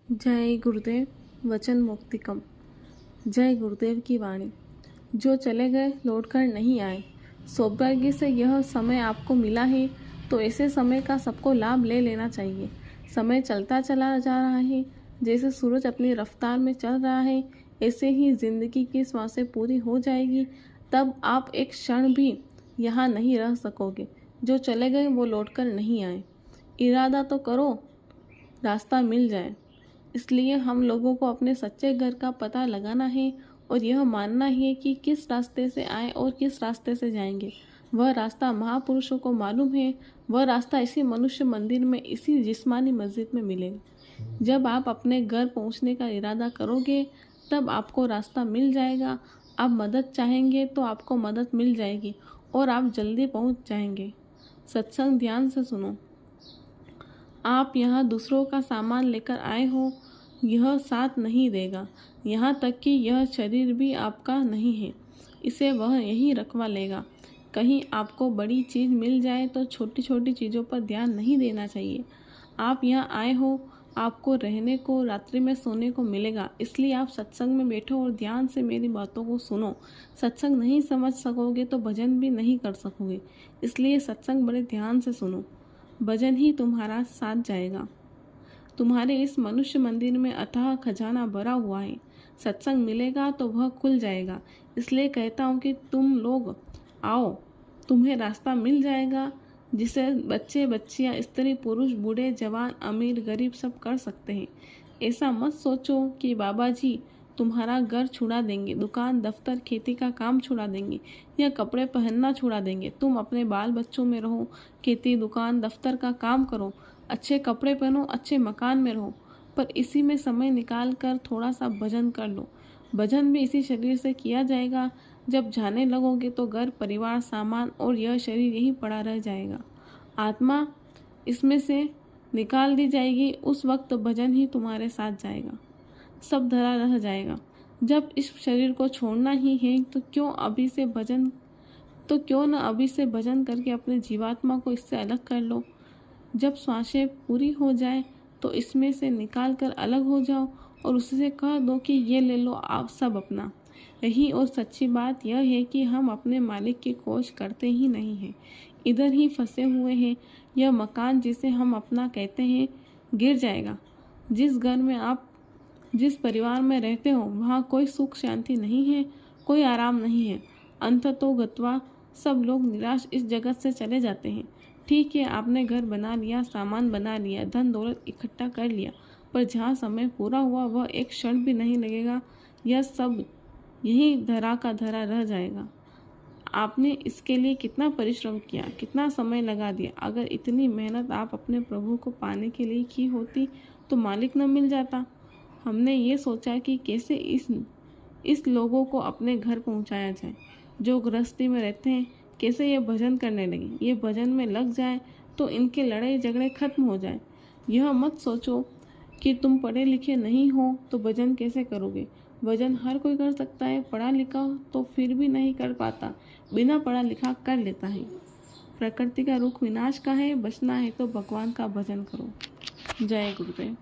जय गुरुदेव वचन मुक्तिकम। जय गुरुदेव की वाणी। जो चले गए लौटकर नहीं आए। सौभाग्य से यह समय आपको मिला है तो ऐसे समय का सबको लाभ ले लेना चाहिए। समय चलता चला जा रहा है, जैसे सूरज अपनी रफ्तार में चल रहा है ऐसे ही जिंदगी की सांसें पूरी हो जाएगी। तब आप एक क्षण भी यहाँ नहीं रह सकोगे। जो चले गए वो लौटकर नहीं आए। इरादा तो करो, रास्ता मिल जाए। इसलिए हम लोगों को अपने सच्चे घर का पता लगाना है और यह मानना है कि किस रास्ते से आए और किस रास्ते से जाएंगे। वह रास्ता महापुरुषों को मालूम है। वह रास्ता इसी मनुष्य मंदिर में, इसी जिस्मानी मस्जिद में मिलेगा। जब आप अपने घर पहुंचने का इरादा करोगे तब आपको रास्ता मिल जाएगा। आप मदद चाहेंगे तो आपको मदद मिल जाएगी और आप जल्दी पहुंच जाएंगे। सत्संग ध्यान से सुनो। आप यहाँ दूसरों का सामान लेकर आए हो, यह साथ नहीं देगा। यहाँ तक कि यह शरीर भी आपका नहीं है, इसे वह यहीं रखवा लेगा। कहीं आपको बड़ी चीज़ मिल जाए तो छोटी छोटी चीज़ों पर ध्यान नहीं देना चाहिए। आप यहाँ आए हो, आपको रहने को, रात्रि में सोने को मिलेगा। इसलिए आप सत्संग में बैठो और ध्यान से मेरी बातों को सुनो। सत्संग नहीं समझ सकोगे तो भजन भी नहीं कर सकोगे। इसलिए सत्संग बड़े ध्यान से सुनो। भजन ही तुम्हारा साथ जाएगा। तुम्हारे इस मनुष्य मंदिर में अथाह खजाना भरा हुआ है। सत्संग मिलेगा तो वह खुल जाएगा। इसलिए कहता हूँ कि तुम लोग आओ, तुम्हें रास्ता मिल जाएगा जिसे बच्चे बच्चियाँ, स्त्री पुरुष, बूढ़े जवान, अमीर गरीब सब कर सकते हैं। ऐसा मत सोचो कि बाबा जी तुम्हारा घर छुड़ा देंगे, दुकान दफ्तर खेती का काम छुड़ा देंगे या कपड़े पहनना छुड़ा देंगे। तुम अपने बाल बच्चों में रहो, खेती दुकान दफ्तर का काम करो, अच्छे कपड़े पहनो, अच्छे मकान में रहो, पर इसी में समय निकाल कर थोड़ा सा भजन कर लो। भजन भी इसी शरीर से किया जाएगा। जब जाने लगोगे तो घर परिवार सामान और यह शरीर यही पड़ा रह जाएगा। आत्मा इसमें से निकाल दी जाएगी। उस वक्त भजन ही तुम्हारे साथ जाएगा, सब धरा रह जाएगा। जब इस शरीर को छोड़ना ही है तो क्यों न अभी से भजन करके अपने जीवात्मा को इससे अलग कर लो। जब श्वासें पूरी हो जाए तो इसमें से निकाल कर अलग हो जाओ और उससे कह दो कि ये ले लो आप सब अपना। यही और सच्ची बात यह है कि हम अपने मालिक की खोज करते ही नहीं हैं, इधर ही फंसे हुए हैं। यह मकान जिसे हम अपना कहते हैं गिर जाएगा। जिस परिवार में रहते हो वहाँ कोई सुख शांति नहीं है, कोई आराम नहीं है। अंततो गत्वा सब लोग निराश इस जगत से चले जाते हैं। ठीक है, आपने घर बना लिया, सामान बना लिया, धन दौलत इकट्ठा कर लिया, पर जहाँ समय पूरा हुआ वह एक क्षण भी नहीं लगेगा। यह सब यही धरा का धरा रह जाएगा। आपने इसके लिए कितना परिश्रम किया, कितना समय लगा दिया। अगर इतनी मेहनत आप अपने प्रभु को पाने के लिए की होती तो मालिक न मिल जाता। हमने ये सोचा कि कैसे इस लोगों को अपने घर पहुंचाया जाए जो गृहस्थी में रहते हैं। कैसे ये भजन करने लगे, ये भजन में लग जाए तो इनके लड़ाई झगड़े खत्म हो जाए। यह मत सोचो कि तुम पढ़े लिखे नहीं हो तो भजन कैसे करोगे। भजन हर कोई कर सकता है, पढ़ा लिखा हो तो फिर भी नहीं कर पाता, बिना पढ़ा लिखा कर लेता है। प्रकृति का रुख विनाश का है, बचना है तो भगवान का भजन करो। जय गुरुदेव।